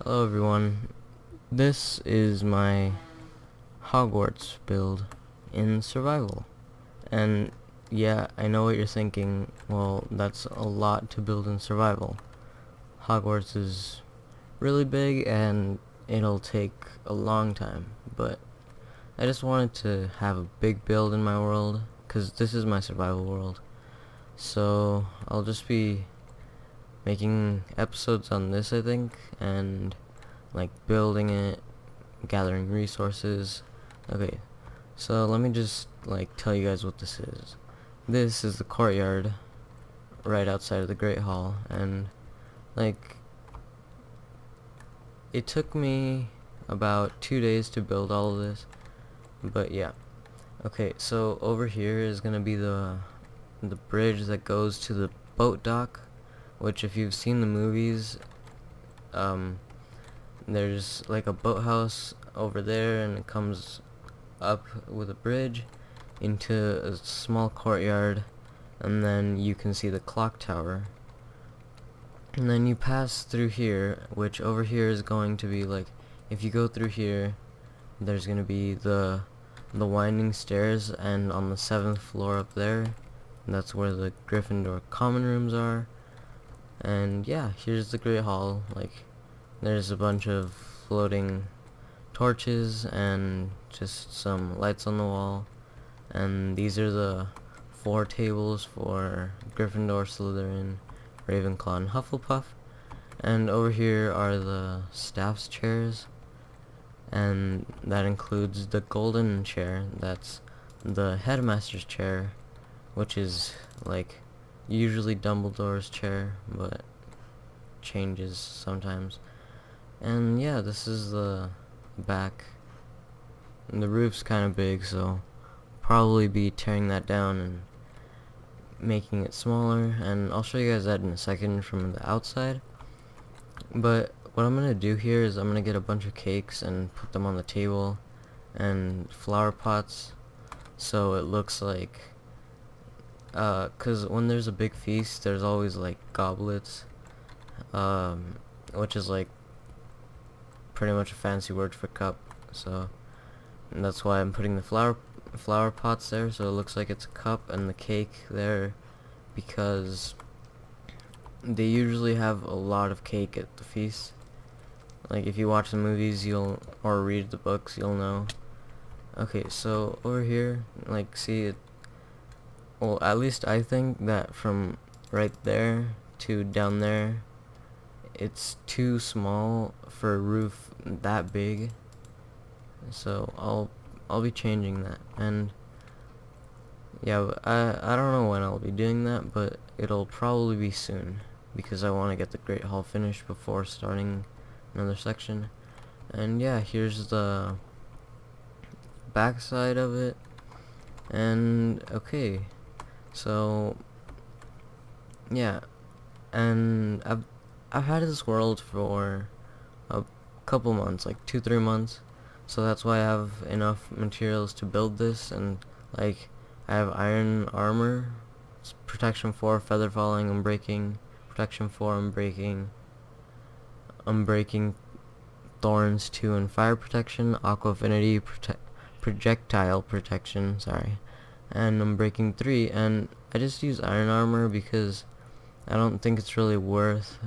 Hello everyone, this is my Hogwarts build in survival. And yeah, I know what you're thinking, well that's a lot to build in survival. Hogwarts is really big and it'll take a long time, but I just wanted to have a big build in my world, cause this is my survival world. So I'll just be making episodes on this, I think, and like building it, gathering resources. Okay, so let me just like tell you guys what this is. This is the courtyard right outside of the Great Hall, and like it took me about 2 days to build all of this, but yeah. Okay, so over here is gonna be the bridge that goes to the boat dock, which if you've seen the movies, um, there's like a boathouse over there and it comes up with a bridge into a small courtyard, and then you can see the clock tower, and then you pass through here, which over here is going to be like, if you go through here, there's gonna be the winding stairs, and on the 7th floor up there, that's where the Gryffindor common rooms are. And yeah, here's the Great Hall. Like, there's a bunch of floating torches and just some lights on the wall, and these are the 4 tables for Gryffindor, Slytherin, Ravenclaw, and Hufflepuff. And over here are the staff's chairs, and that includes the golden chair, that's the headmaster's chair, which is like usually Dumbledore's chair but changes sometimes. And yeah, this is the back, and the roof's kind of big, so probably be tearing that down and making it smaller, and I'll show you guys that in a second from the outside. But what I'm gonna do here is I'm gonna get a bunch of cakes and put them on the table, and flower pots, so it looks like, cause when there's a big feast there's always like goblets, which is like pretty much a fancy word for cup, so that's why I'm putting the flower pots there, so it looks like it's a cup, and the cake there because they usually have a lot of cake at the feast. Like if you watch the movies or read the books, you'll know. Okay, so over here, like, see it, well, at least I think that from right there to down there, it's too small for a roof that big, so I'll be changing that. And yeah, I don't know when I'll be doing that, but it'll probably be soon, because I want to get the Great Hall finished before starting another section. And yeah, here's the back side of it. And okay, so yeah, and I've had this world for a couple months, like 2-3 months, so that's why I have enough materials to build this. And like, I have iron armor, protection 4, feather falling, unbreaking, protection 4, unbreaking, thorns 2, and fire protection, aqua affinity, projectile protection, sorry, and unbreaking 3. And I just use iron armor because I don't think it's really worth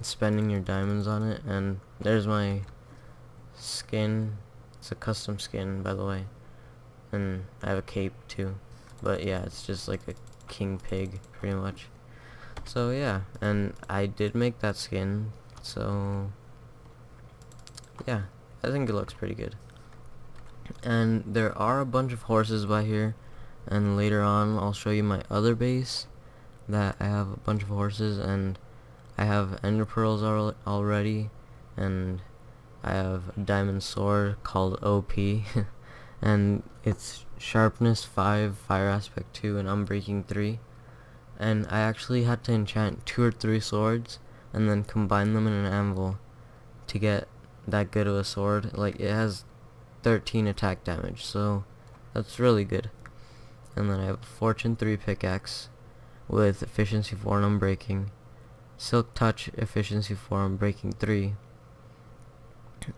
spending your diamonds on it. And there's my skin. It's a custom skin, by the way, and I have a cape too, but yeah, it's just like a king pig pretty much. So yeah, and I did make that skin, so yeah, I think it looks pretty good. And there are a bunch of horses by here, and later on I'll show you my other base that I have a bunch of horses, and I have ender pearls already, and I have a diamond sword called OP and it's sharpness 5, fire aspect 2, and unbreaking 3. And I actually had to enchant 2 or 3 swords and then combine them in an anvil to get that good of a sword. Like, it has 13 attack damage, so that's really good. And then I have a fortune 3 pickaxe with efficiency 4 and unbreaking, silk touch efficiency 4 and breaking 3,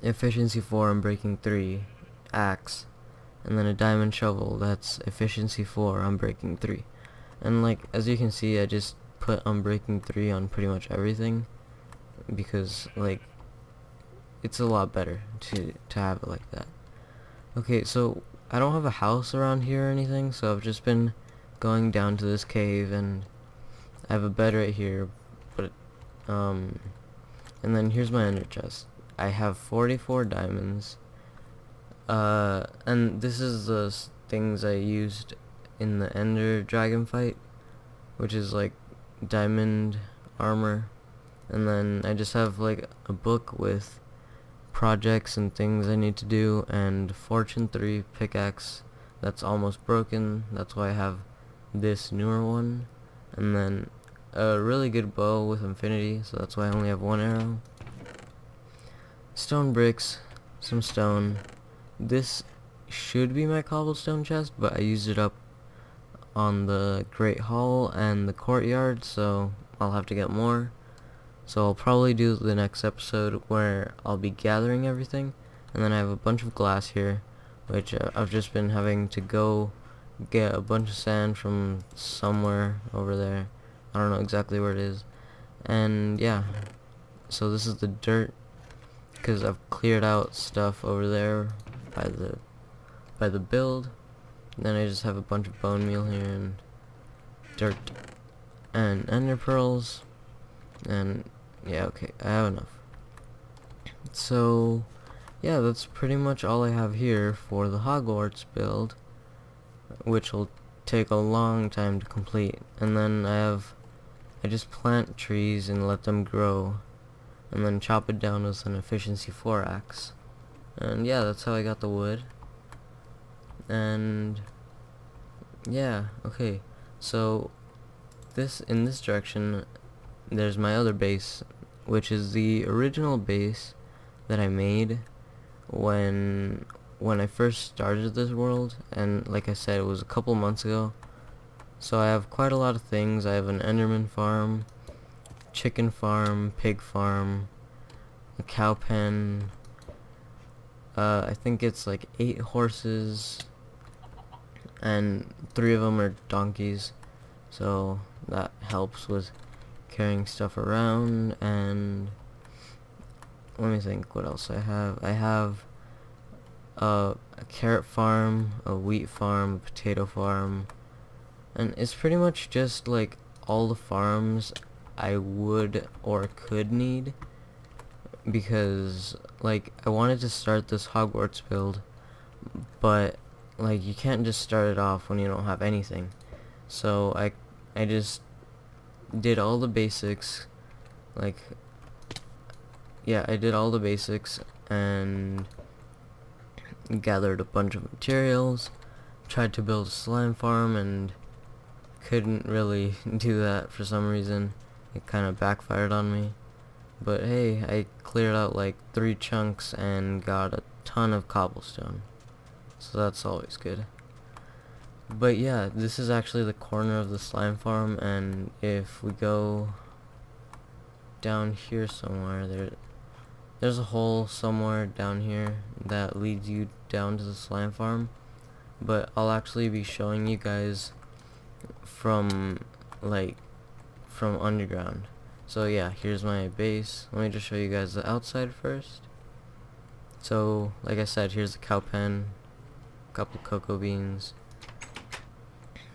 efficiency 4 on breaking 3 axe, and then a diamond shovel, that's efficiency 4 on breaking 3. And like, as you can see, I just put unbreaking 3 on pretty much everything, because like it's a lot better to have it like that. Okay, so I don't have a house around here or anything, so I've just been going down to this cave, and I have a bed right here, but and then here's my ender chest. I have 44 diamonds, and this is the things I used in the ender dragon fight, which is like diamond armor, and then I just have like a book with projects and things I need to do, and fortune 3 pickaxe that's almost broken, that's why I have this newer one, and then a really good bow with infinity, so that's why I only have 1 arrow, stone bricks, some stone. This should be my cobblestone chest, but I used it up on the Great Hall and the courtyard, so I'll have to get more. So I'll probably do the next episode where I'll be gathering everything, and then I have a bunch of glass here, which I've just been having to go get a bunch of sand from somewhere over there. I don't know exactly where it is. And yeah, so this is the dirt, because I've cleared out stuff over there by the build. And then I just have a bunch of bone meal here, and dirt and ender pearls, and yeah, okay, I have enough. So yeah, that's pretty much all I have here for the Hogwarts build, which will take a long time to complete. And then I just plant trees and let them grow, and then chop it down with an efficiency 4 axe. And yeah, that's how I got the wood. And yeah, okay, so in this direction there's my other base, which is the original base that I made when I first started this world, and like I said, it was a couple months ago. So I have quite a lot of things. I have an enderman farm, chicken farm, pig farm, a cow pen, I think it's like 8 horses, and 3 of them are donkeys, so that helps with carrying stuff around. And let me think what else I have. I have a carrot farm, a wheat farm, a potato farm, and it's pretty much just like all the farms I would or could need, because like I wanted to start this Hogwarts build, but like you can't just start it off when you don't have anything. So I just did all the basics, like yeah, I did all the basics and gathered a bunch of materials, tried to build a slime farm, and couldn't really do that for some reason. It kind of backfired on me. But hey, I cleared out like 3 chunks and got a ton of cobblestone, so that's always good. But yeah, this is actually the corner of the slime farm, and if we go down here somewhere, there's a hole somewhere down here that leads you down to the slime farm, but I'll actually be showing you guys from underground. So yeah, here's my base. Let me just show you guys the outside first. So like I said, here's the cow pen, a couple cocoa beans.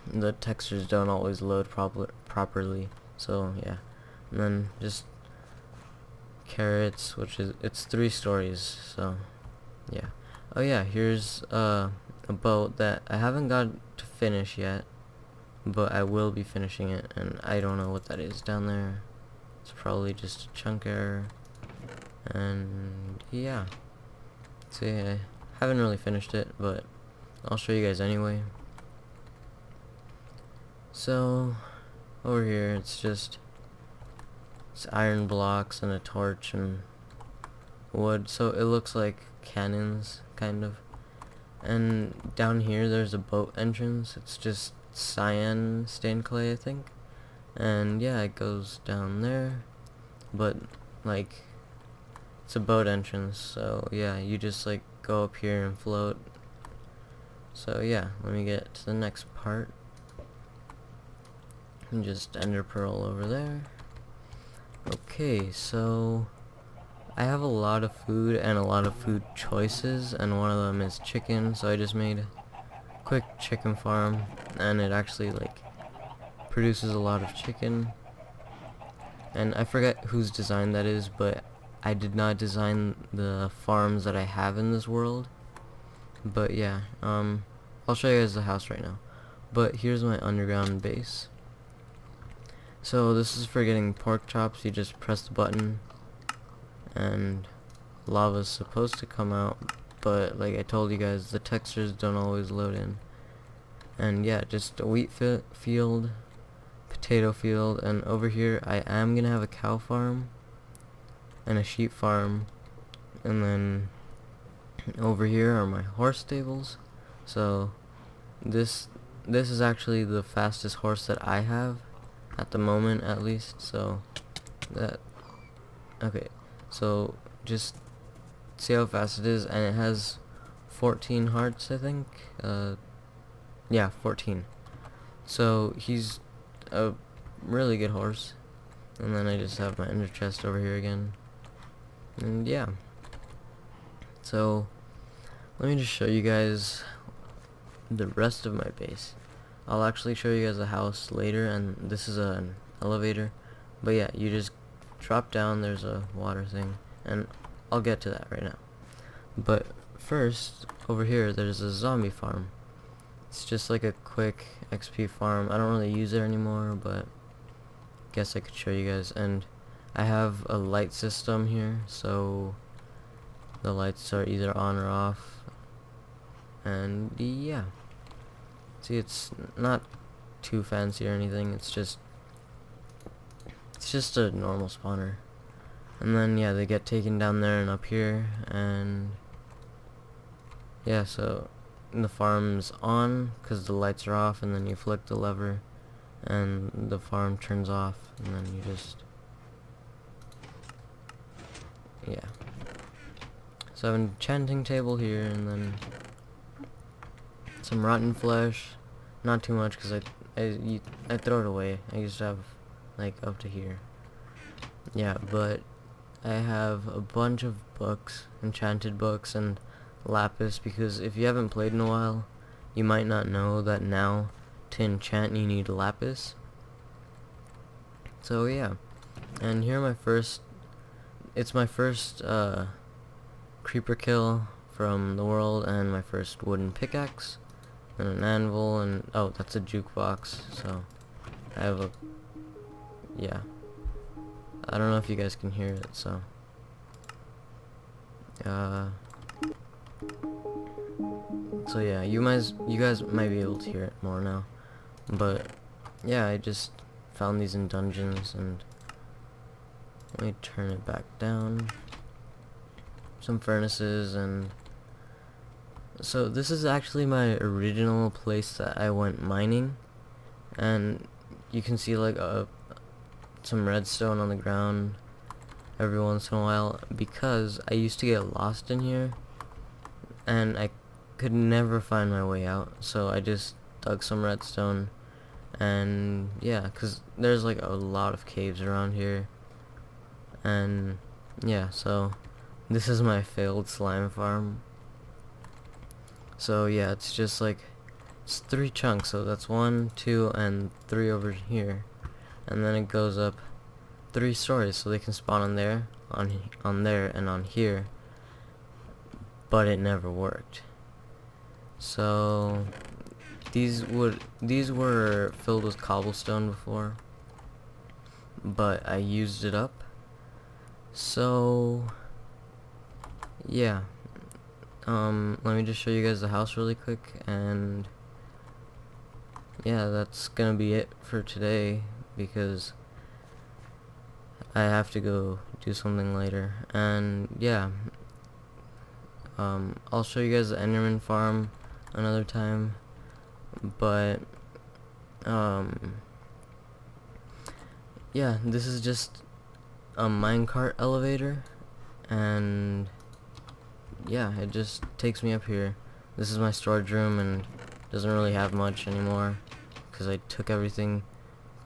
The textures don't always load properly, so yeah. And then just carrots, which is, it's 3 stories, so yeah. Oh yeah, here's a boat that I haven't got to finish yet, but I will be finishing it, and I don't know what that is down there. It's probably just a chunk error, and yeah. So yeah, I haven't really finished it, but I'll show you guys anyway. So over here it's iron blocks and a torch and wood, so it looks like cannons kind of. And down here there's a boat entrance. It's just cyan stained clay, I think, and yeah, it goes down there. But like it's a boat entrance, so yeah, you just like go up here and float. So yeah, let me get to the next part. And just ender pearl over there. Okay, so I have a lot of food and a lot of food choices, and one of them is chicken, so I just made a quick chicken farm, and it actually like produces a lot of chicken. And I forget whose design that is, but I did not design the farms that I have in this world. But yeah, I'll show you guys the house right now. But here's my underground base. So this is for getting pork chops. You just press the button and lava's supposed to come out, but like I told you guys, the textures don't always load in. And yeah, just a wheat field, potato field, and over here I am gonna have a cow farm and a sheep farm, and then over here are my horse stables. So this is actually the fastest horse that I have at the moment, at least. So that okay, so just see how fast it is, and it has 14 hearts, I think. Yeah, 14. So he's a really good horse. And then I just have my ender chest over here again. And yeah, so let me just show you guys the rest of my base. I'll actually show you guys the house later, and this is an elevator. But yeah, you just drop down, there's a water thing, and I'll get to that right now. But first, over here there's a zombie farm. It's just like a quick XP farm. I don't really use it anymore, but guess I could show you guys. And I have a light system here, so the lights are either on or off. And yeah, see, it's not too fancy or anything. It's just a normal spawner. And then yeah, they get taken down there and up here, and yeah, so the farm's on because the lights are off, and then you flick the lever and the farm turns off, and then you just, yeah. So I have an enchanting table here, and then some rotten flesh. Not too much because I throw it away. I used to have like up to here. Yeah, but I have a bunch of books, enchanted books, and lapis, because if you haven't played in a while, you might not know that now to enchant you need lapis. So yeah, and here it's my first creeper kill from the world, and my first wooden pickaxe, and an anvil, and oh, that's a jukebox. So I have a, yeah, I don't know if you guys can hear it, so so yeah, you guys might be able to hear it more now. But yeah, I just found these in dungeons, and let me turn it back down. Some furnaces, and so this is actually my original place that I went mining, and you can see like some redstone on the ground every once in a while, because I used to get lost in here and I could never find my way out. So I just dug some redstone, and yeah, because there's like a lot of caves around here, and yeah, so this is my failed slime farm. So yeah, it's just like, it's 3 chunks, so that's 1, 2, and 3 over here, and then it goes up 3 stories, so they can spawn on there, on there, and on here. But it never worked. So these were filled with cobblestone before, but I used it up. So yeah, let me just show you guys the house really quick, and yeah, that's gonna be it for today, because I have to go do something later. And yeah, I'll show you guys the Enderman farm another time, but yeah, this is just a minecart elevator, and yeah, it just takes me up here. This is my storage room, and doesn't really have much anymore because I took everything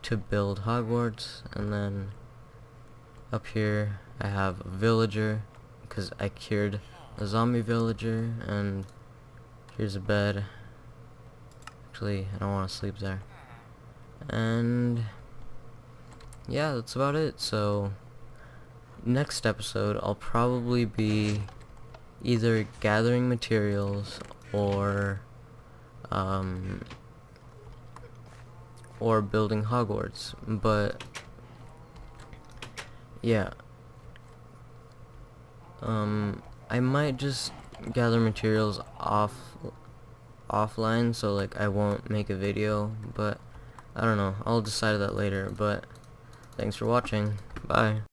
to build Hogwarts. And then up here I have a villager because I cured a zombie villager, and here's a bed. Actually, I don't want to sleep there. And yeah, that's about it. So next episode I'll probably be either gathering materials or building Hogwarts. But yeah, I might just gather materials offline, so like I won't make a video, but I don't know, I'll decide that later. But thanks for watching. Bye.